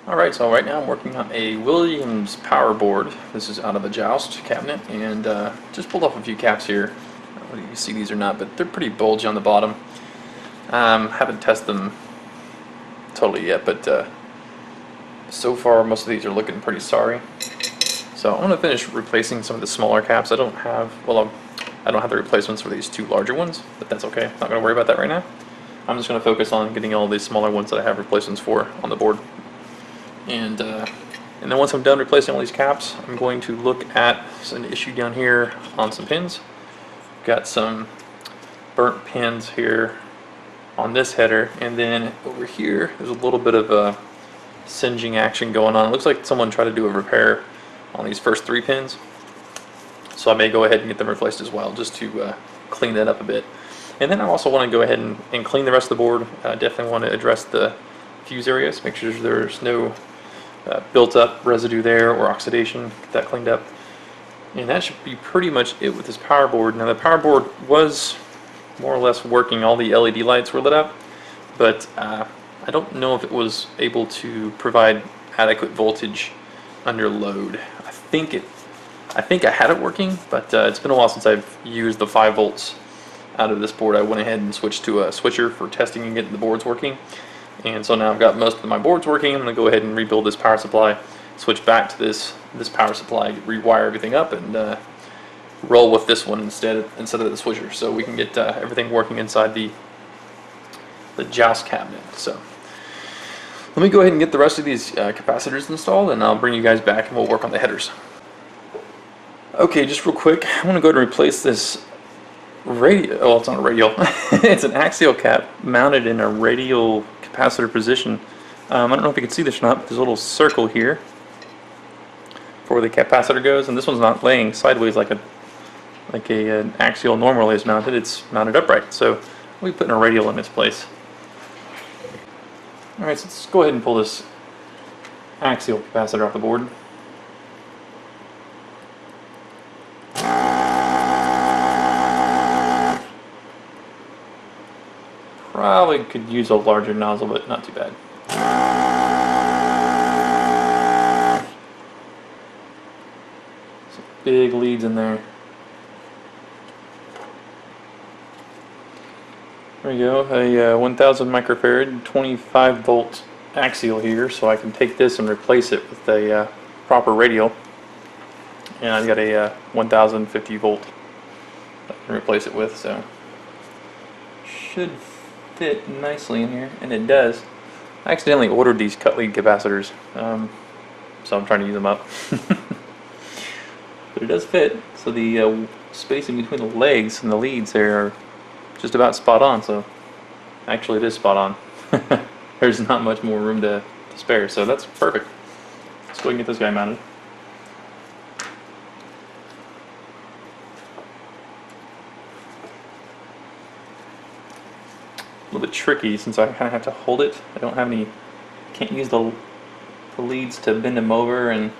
Alright, so right now I'm working on a Williams power board. This is out of a Joust cabinet, and just pulled off a few caps here. I don't know if you can see these or not, but they're pretty bulgy on the bottom. Haven't tested them totally yet, but so far most of these are looking pretty sorry. So I'm going to finish replacing some of the smaller caps. I don't have the replacements for these two larger ones, but that's okay. Not going to worry about that right now. I'm just going to focus on getting all these smaller ones that I have replacements for on the board. And then once I'm done replacing all these caps, I'm going to look at an issue down here on some pins. Got some burnt pins here on this header, and then over here there's a little bit of a singeing action going on. It looks like someone tried to do a repair on these first 3 pins, so I may go ahead and get them replaced as well, just to clean that up a bit. And then I also want to go ahead and clean the rest of the board. Definitely want to address the fuse areas, make sure there's no built up residue there or oxidation, get that cleaned up. And that should be pretty much it with this power board. Now the power board was more or less working, all the LED lights were lit up, but I don't know if it was able to provide adequate voltage under load. I think I had it working, but it's been a while since I've used the 5 volts out of this board. I went ahead and switched to a switcher for testing and getting the boards working. And so now I've got most of my boards working. I'm going to go ahead and rebuild this power supply, switch back to this power supply, rewire everything up, and roll with this one instead of the switcher, so we can get everything working inside the Joust cabinet. So let me go ahead and get the rest of these capacitors installed, and I'll bring you guys back and we'll work on the headers. Okay, just real quick, I'm going to go ahead and replace this radial. Oh, it's not a radial. It's an axial cap mounted in a radial capacitor position. I don't know if you can see this or not, but there's a little circle here for where the capacitor goes, and this one's not laying sideways like an axial normally is mounted. It's mounted upright, so we'll be putting a radial in its place. Alright, so let's go ahead and pull this axial capacitor off the board. Probably could use a larger nozzle, but not too bad. Some big leads in there. There we go, a 1000 microfarad, 25 volt axial here, so I can take this and replace it with a proper radial. And I've got a 1050 volt that I can replace it with, so should fit nicely in here, and it does. I accidentally ordered these cut lead capacitors, so I'm trying to use them up. But it does fit, so the spacing between the legs and the leads there are just about spot on, so actually it is spot on. There's not much more room to spare, so that's perfect. Let's go ahead and get this guy mounted. A little bit tricky since I kind of have to hold it. I don't have any, can't use the leads to bend them over and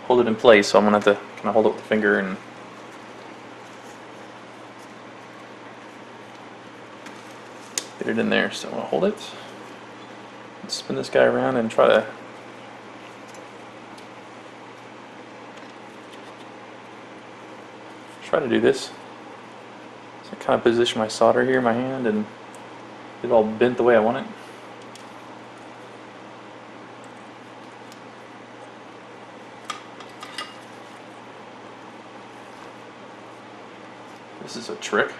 hold it in place, so I'm going to have to kind of hold it with the finger and get it in there. So I'm going to hold it, spin this guy around and try to do this. So I kind of position my solder here in my hand and get it all bent the way I want it. This is a trick.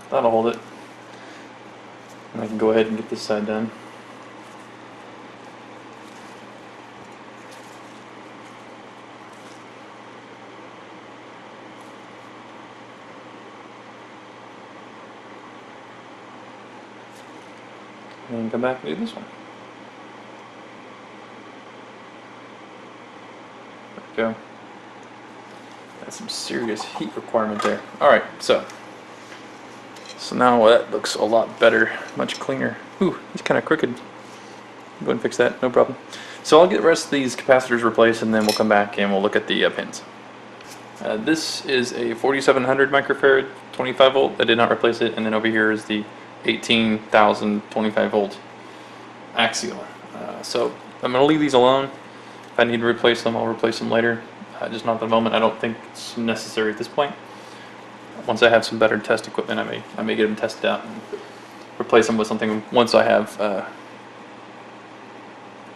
That'll hold it. And I can go ahead and get this side done. And then come back and do this one. There we go. That's some serious heat requirement there. Alright, so now that looks a lot better, much cleaner. Ooh, he's kind of crooked. Go ahead and fix that, no problem. So I'll get the rest of these capacitors replaced, and then we'll come back and we'll look at the pins. This is a 4700 microfarad 25 volt. I did not replace it, and then over here is the 18,000 25 volt axial. So I'm going to leave these alone. If I need to replace them, I'll replace them later. Just not at the moment. I don't think it's necessary at this point. Once I have some better test equipment, I may get them tested out and replace them with something once I have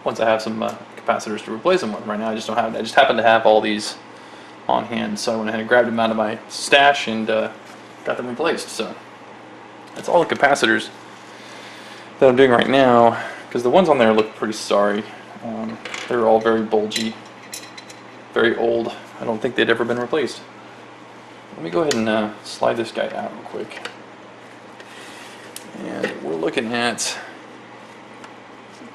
some capacitors to replace them with. Right now, I just don't have it. I just happen to have all these on hand, so I went ahead and grabbed them out of my stash and got them replaced. So that's all the capacitors that I'm doing right now, because the ones on there look pretty sorry. They're all very bulgy, very old. I don't think they'd ever been replaced. Let me go ahead and slide this guy out real quick. And we're looking at,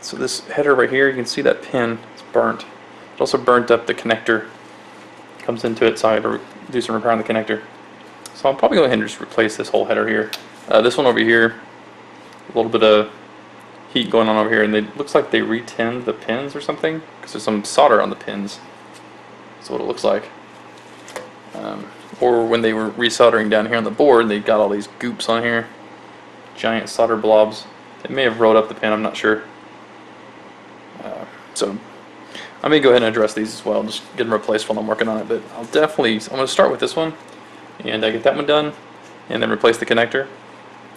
so this header right here, you can see that pin, it's burnt. It also burnt up the connector. Comes into it, so I have to do some repair on the connector. So I'll probably go ahead and just replace this whole header here. This one over here, a little bit of heat going on over here, and it looks like they retinned the pins or something, because there's some solder on the pins. That's what it looks like. Or when they were resoldering down here on the board, they got all these goops on here, giant solder blobs. It may have rolled up the pin, I'm not sure. So I may go ahead and address these as well, just get them replaced while I'm working on it. But I'm going to start with this one, and I get that one done, and then replace the connector.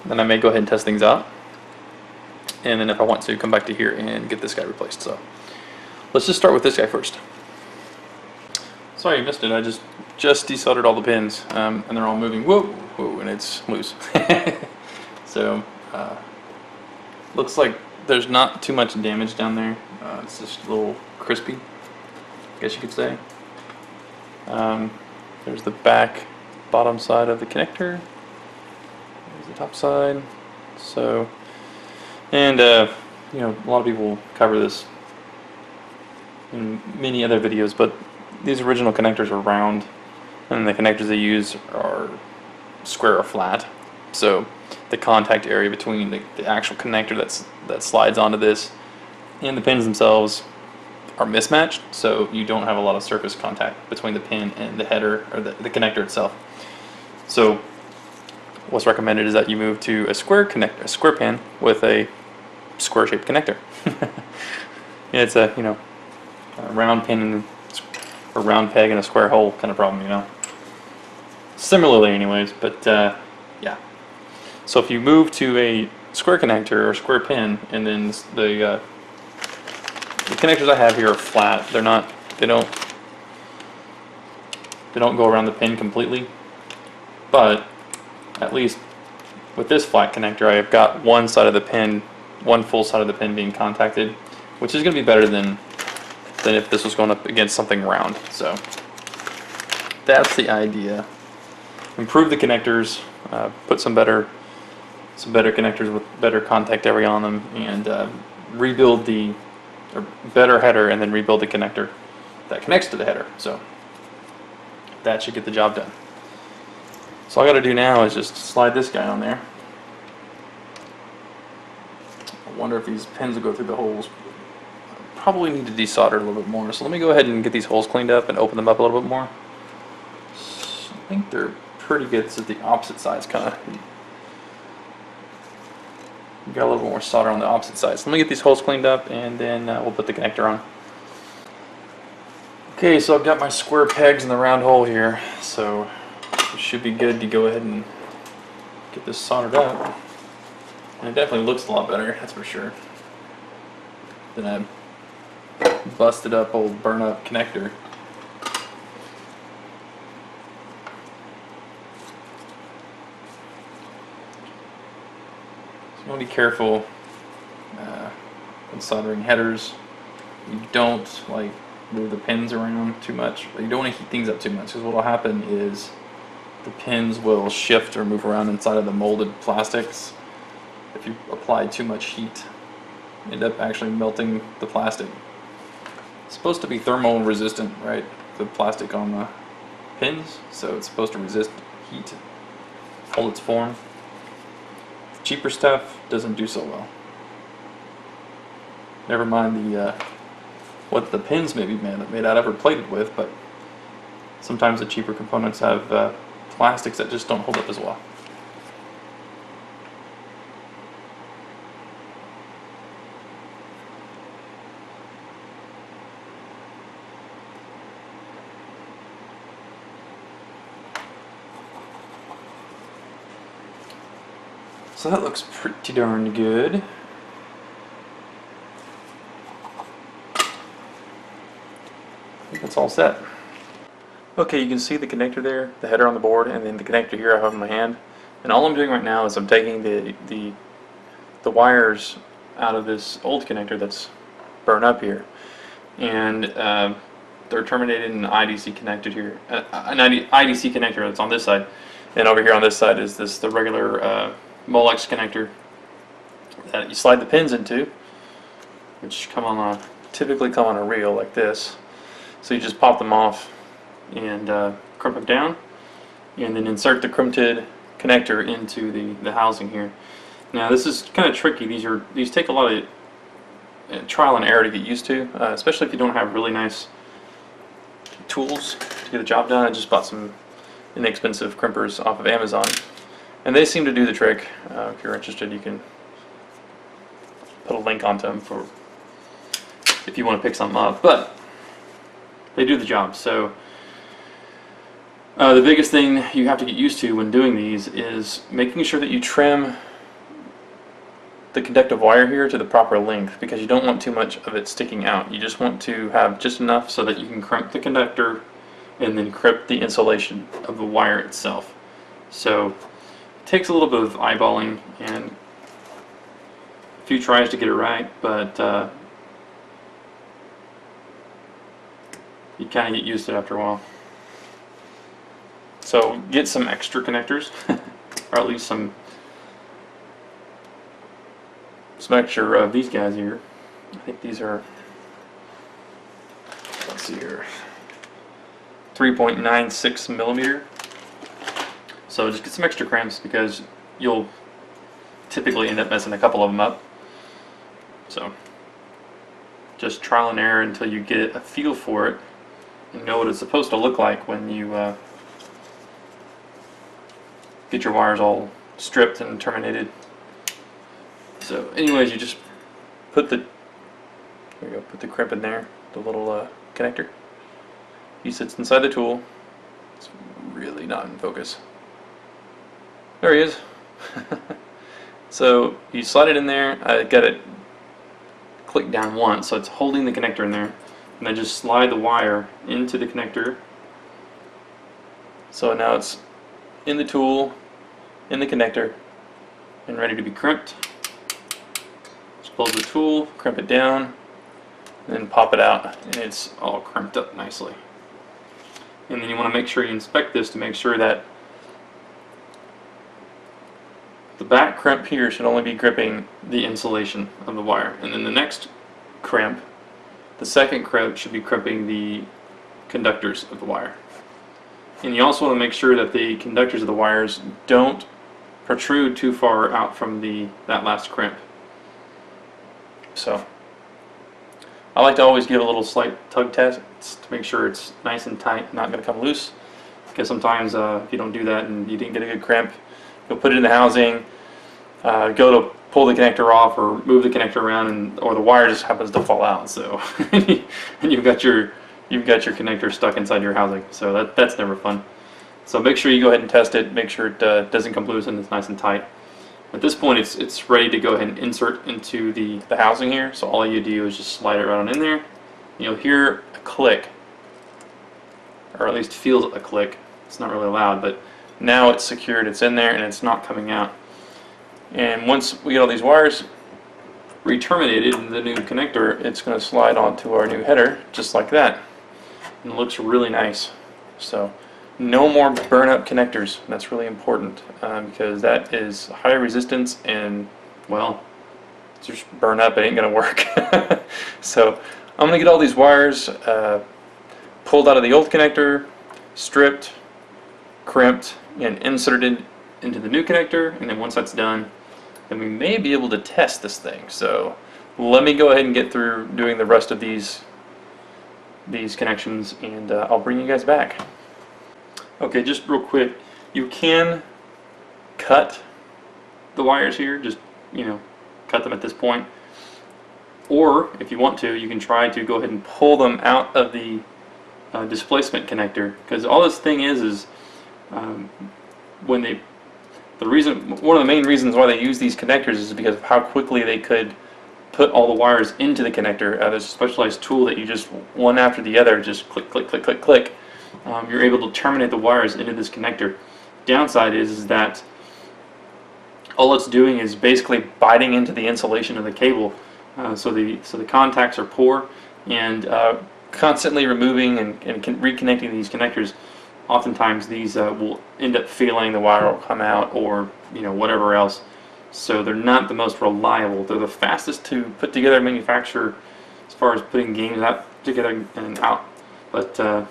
Then I may go ahead and test things out, and then if I want to, come back to here and get this guy replaced. So let's just start with this guy first. Sorry you missed it, I just desoldered all the pins, and they're all moving. Whoa, whoa, and it's loose. So looks like there's not too much damage down there. It's just a little crispy, I guess you could say. There's the bottom side of the connector. There's the top side. So, and you know, a lot of people cover this in many other videos, but these original connectors are round, and the connectors they use are square or flat. So the contact area between the actual connector that slides onto this and the pins themselves are mismatched, so you don't have a lot of surface contact between the pin and the header, or the connector itself. So what's recommended is that you move to a square pin with a square shaped connector. It's a, you know, a round pin and a round peg in a square hole kind of problem, you know. Similarly anyways, but yeah. So if you move to a square connector or square pin, and then the connectors I have here are flat. They don't go around the pin completely, but at least with this flat connector, I have got one side of the pin, one full side of the pin being contacted, which is going to be better than if this was going up against something round. So that's the idea. Improve the connectors, put some better connectors with better contact area on them, and rebuild the better header, and then rebuild the connector that connects to the header. So that should get the job done. So all I got to do now is just slide this guy on there. I wonder if these pins will go through the holes. Probably need to desolder a little bit more. So let me go ahead and get these holes cleaned up and open them up a little bit more. I think they're pretty good. This is the opposite sides, kind of. Got a little bit more solder on the opposite side. So let me get these holes cleaned up, and then we'll put the connector on. Okay, so I've got my square pegs in the round hole here, so it should be good to go ahead and get this soldered up. And it definitely looks a lot better, that's for sure, than a busted up old burn up connector. You want to be careful when soldering headers. You don't like move the pins around too much. You don't want to heat things up too much, because what will happen is the pins will shift or move around inside of the molded plastics. If you apply too much heat, you end up actually melting the plastic. It's supposed to be thermal resistant, right? The plastic on pins, so it's supposed to resist heat, hold its form. Cheaper stuff doesn't do so well. Never mind the what the pins may be made out of or plated with, but sometimes the cheaper components have plastics that just don't hold up as well. So that looks pretty darn good. I think that's all set. Okay, you can see the connector there, the header on the board, and then the connector here I have in my hand. And all I'm doing right now is I'm taking the wires out of this old connector that's burned up here, and they're terminated and IDC connected here. An IDC connector that's on this side, and over here on this side is the regular Molex connector that you slide the pins into, which typically come on a reel like this. So you just pop them off and crimp them down, and then insert the crimped connector into the housing here. Now this is kind of tricky. These take a lot of trial and error to get used to, especially if you don't have really nice tools to get the job done. I just bought some inexpensive crimpers off of Amazon, and they seem to do the trick. If you're interested, you can put a link onto them for if you want to pick something up, but they do the job. So the biggest thing you have to get used to when doing these is making sure that you trim the conductive wire here to the proper length, because you don't want too much of it sticking out. You just want to have just enough so that you can crimp the conductor and then crimp the insulation of the wire itself. So it takes a little bit of eyeballing and a few tries to get it right, but you kind of get used to it after a while. So get some extra connectors, or at least some extra of these guys here. I think these are, let's see here, 3.96 millimeter. So just get some extra crimps, because you'll typically end up messing a couple of them up. So just trial and error until you get a feel for it and know what it's supposed to look like when you get your wires all stripped and terminated. So anyways, you just put the crimp in there, the little connector. He sits inside the tool. It's really not in focus. There he is. So you slide it in there. I got it clicked down once, so it's holding the connector in there, and then just slide the wire into the connector. So now it's in the tool, in the connector, and ready to be crimped. Just close the tool, crimp it down, and then pop it out, and it's all crimped up nicely. And then you want to make sure you inspect this to make sure that the back crimp here should only be gripping the insulation of the wire, and then the next crimp, the second crimp, should be crimping the conductors of the wire. And you also want to make sure that the conductors of the wires don't protrude too far out from that last crimp. So I like to always give a little slight tug test to make sure it's nice and tight, not going to come loose, because sometimes if you don't do that and you didn't get a good crimp, you'll put it in the housing, go to pull the connector off or move the connector around, or the wire just happens to fall out. So and you've got your connector stuck inside your housing. So that's never fun. So make sure you go ahead and test it. Make sure it doesn't come loose and it's nice and tight. At this point, it's ready to go ahead and insert into the housing here. So all you do is just slide it right on in there. You'll hear a click, or at least feel a click. It's not really loud, but now it's secured. It's in there and it's not coming out. And once we get all these wires re-terminated in the new connector, it's going to slide onto our new header just like that. And it looks really nice. So no more burn up connectors. That's really important, because that is high resistance, and well, just burn up, it ain't gonna work. So I'm gonna get all these wires pulled out of the old connector, stripped, crimped, and inserted into the new connector, and then once that's done, then we may be able to test this thing. So let me go ahead and get through doing the rest of these connections, and I'll bring you guys back. Okay, just real quick, you can cut the wires here, just, you know, cut them at this point, or if you want to, you can try to go ahead and pull them out of the displacement connector, because all this thing is when they, one of the main reasons why they use these connectors is because of how quickly they could put all the wires into the connector. There's a specialized tool that you just, one after the other, just click, click, click, click, click. You're able to terminate the wires into this connector. Downside is that all it's doing is basically biting into the insulation of the cable, so the contacts are poor, and constantly removing and reconnecting these connectors, oftentimes these will end up failing, the wire will come out, or whatever else. So they're not the most reliable. They're the fastest to put together manufacture as far as putting games out together and out, but they're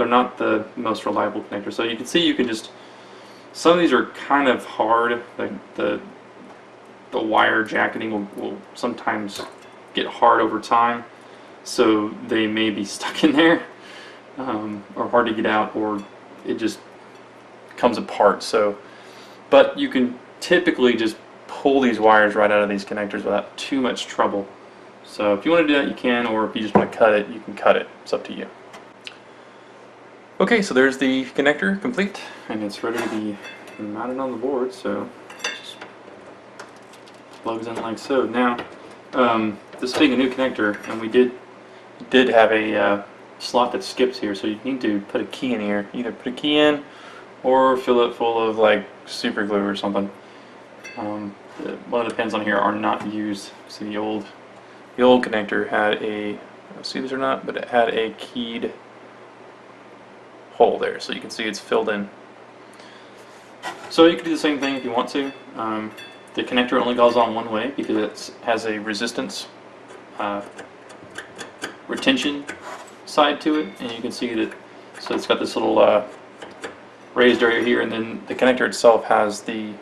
not the most reliable connector. So you can see, you can just, some of these are kind of hard. Like the wire jacketing will sometimes get hard over time, so they may be stuck in there, or hard to get out, or it just comes apart. So, but you can typically just pull these wires right out of these connectors without too much trouble. So if you want to do that, you can, or if you just want to cut it, you can cut it. It's up to you. Okay, so there's the connector complete, and it's ready to be mounted on the board. So it just plugs in like so. Now, this being a new connector, and we did have a slot that skips here, so you need to put a key in here. Either put a key in, or fill it full of like super glue or something. One of the pins on here are not used. See, the old connector had a, see this or not, but it had a keyed hole there, so you can see it's filled in. So you can do the same thing if you want to. The connector only goes on one way because it has a resistance retention side to it, and you can see that, so it's got this little raised area here, and then the connector itself has the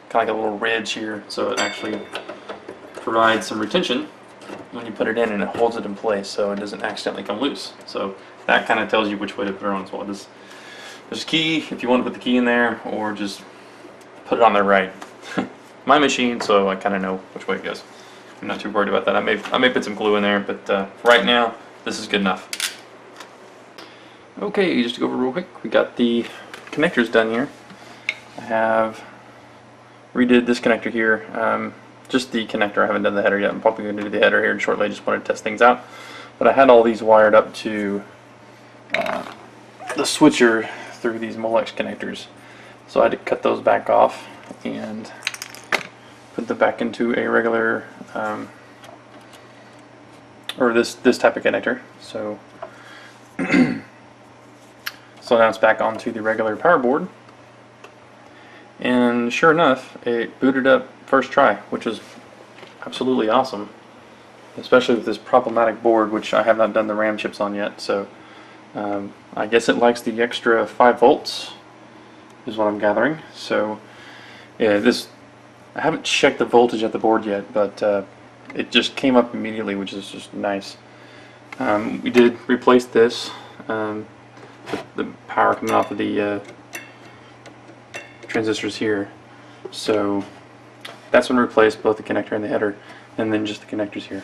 kind of like a little ridge here, so it actually provides some retention when you put it in, and it holds it in place so it doesn't accidentally come loose. So that kind of tells you which way to put it on as well. There's a key if you want to put the key in there, or just put it on there right. My machine, so I kind of know which way it goes. I'm not too worried about that. I may put some glue in there, but right now this is good enough. Okay, just to go over real quick, we got the connectors done here. I have redid this connector here, just the connector. I haven't done the header yet. I'm probably going to do the header here shortly. I just wanted to test things out. But I had all these wired up to the switcher through these Molex connectors, so I had to cut those back off and put them back into a regular, or this type of connector. So, so now it's back onto the regular power board. And sure enough, it booted up first try, which is absolutely awesome, especially with this problematic board, which I have not done the RAM chips on yet. So I guess it likes the extra 5 volts, is what I'm gathering. So yeah, I haven't checked the voltage at the board yet, but it just came up immediately, which is just nice. We did replace this, the power coming off of the transistors here, so that's been replaced, both the connector and the header, and then just the connectors here.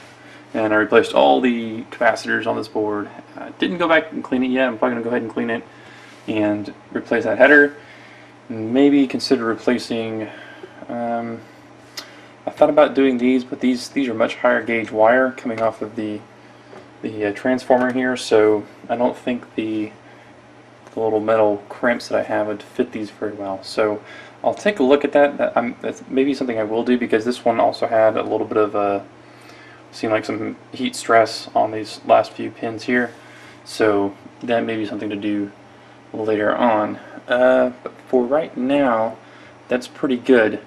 And I replaced all the capacitors on this board. Didn't go back and clean it yet. I'm probably going to go ahead and clean it and replace that header. Maybe consider replacing, I thought about doing these, but these are much higher gauge wire coming off of the transformer here, so I don't think the little metal crimps that I have would fit these very well. So I'll take a look at that. That's maybe something I will do, because this one also had a little bit of seemed like some heat stress on these last few pins here. So that may be something to do later on. But for right now, that's pretty good.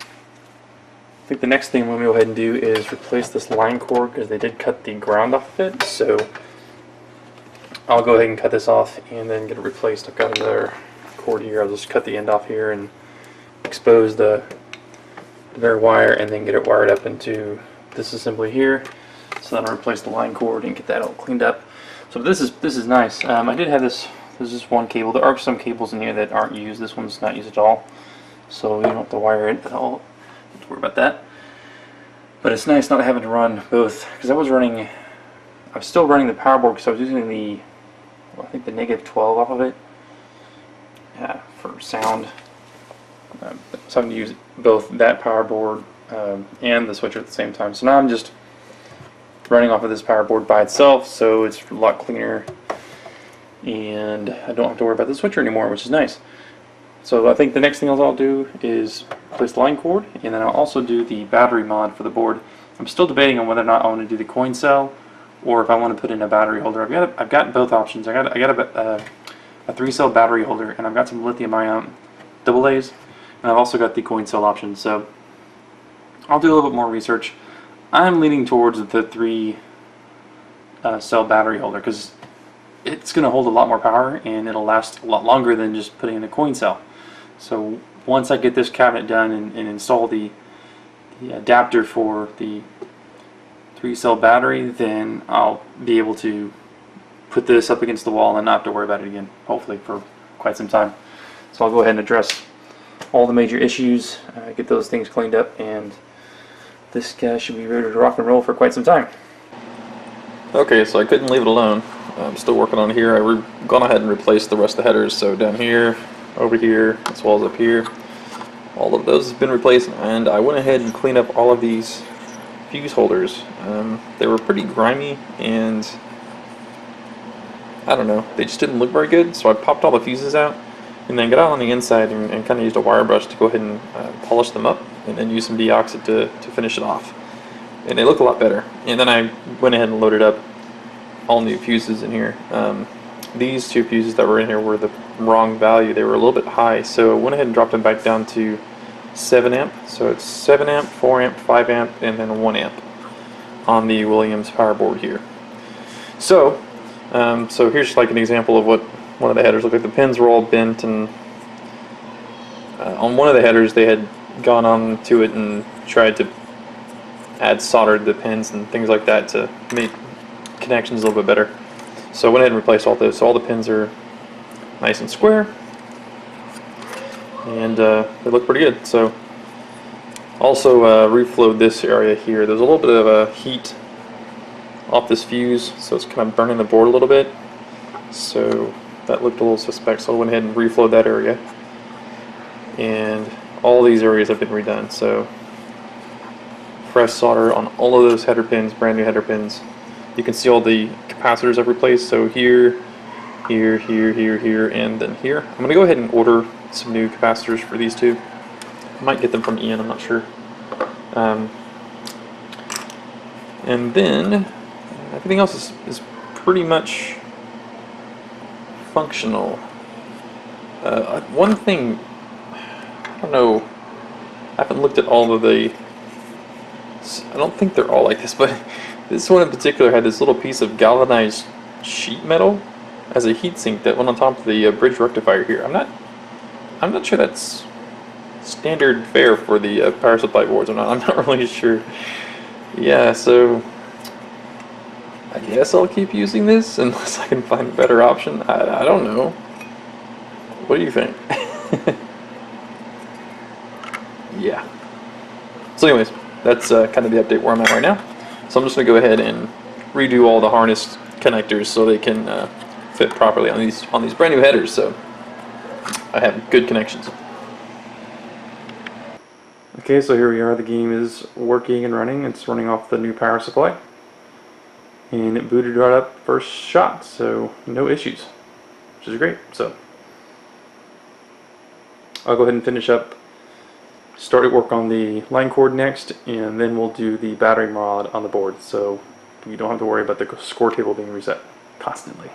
I think the next thing we'll go ahead and do is replace this line cord, because they did cut the ground off of it. So I'll go ahead and cut this off and then get it replaced. I've got another cord here. I'll just cut the end off here and expose the bare wire and then get it wired up into this assembly here. So then I'll replace the line cord and get that all cleaned up. So this is nice. I did have this. There's just one cable. There are some cables in here that aren't used. This one's not used at all, so you don't have to wire it at all. Don't have to worry about that. But it's nice not having to run both, because I was still running the power board because I was using the, I think the -12 off of it for sound. So I'm going to use both that power board and the switcher at the same time. So now I'm just running off of this power board by itself, so it's a lot cleaner, and I don't have to worry about the switcher anymore, which is nice. So I think the next thing I'll do is replace the line cord, and then I'll also do the battery mod for the board. I'm still debating on whether or not I want to do the coin cell, or if I want to put in a battery holder. I've got both options. I got a 3-cell battery holder, and I've got some lithium-ion AA's, and I've also got the coin cell option. So I'll do a little bit more research. I'm leaning towards the 3-cell battery holder because it's going to hold a lot more power and it'll last a lot longer than just putting in a coin cell. So once I get this cabinet done and install the adapter for the 3-cell battery, then I'll be able to put this up against the wall and not have to worry about it again, hopefully for quite some time. So I'll go ahead and address all the major issues, get those things cleaned up, and this guy should be ready to rock and roll for quite some time. Okay, so I couldn't leave it alone. I'm still working on here. I've gone ahead and replaced the rest of the headers, so down here, over here, as well as up here, all of those have been replaced, and I went ahead and cleaned up all of these fuse holders. They were pretty grimy, and I don't know, they just didn't look very good, so I popped all the fuses out, and then got out on the inside and kind of used a wire brush to go ahead and polish them up, and then use some deoxit to finish it off. And they look a lot better. And then I went ahead and loaded up all new fuses in here. These two fuses that were in here were the wrong value. They were a little bit high, so I went ahead and dropped them back down to 7 amp. So it's 7 amp, 4 amp, 5 amp, and then 1 amp on the Williams power board here. So, so here's like an example of what one of the headers looked like. The pins were all bent, and on one of the headers they had gone on to it and tried to add soldered the pins and things like that to make connections a little bit better. So I went ahead and replaced all those. So all the pins are nice and square, and they look pretty good. So also reflowed this area here. There's a little bit of heat off this fuse, so it's kind of burning the board a little bit. So that looked a little suspect, so I went ahead and reflowed that area. And all these areas have been redone. So fresh solder on all of those header pins, brand new header pins. You can see all the capacitors I've replaced. So here, here, here, here, here, and then here. I'm going to go ahead and order some new capacitors for these two. I might get them from Ian, I'm not sure. And then everything else is pretty much functional. One thing, I don't know, I haven't looked at all of the, I don't think they're all like this, but this one in particular had this little piece of galvanized sheet metal as a heatsink that went on top of the bridge rectifier here. I'm not sure that's standard fare for the power supply boards or not. I'm not really sure. Yeah, so I guess I'll keep using this unless I can find a better option. I don't know. What do you think? Yeah. So anyways, that's kind of the update where I'm at right now. So I'm just going to go ahead and redo all the harness connectors so they can fit properly on these brand new headers, so I have good connections. Okay, so here we are. The game is working and running. It's running off the new power supply, and it booted right up first shot, so no issues, which is great. So I'll go ahead and finish up, start work on the line cord next, and then we'll do the battery mod on the board, so you don't have to worry about the score table being reset constantly.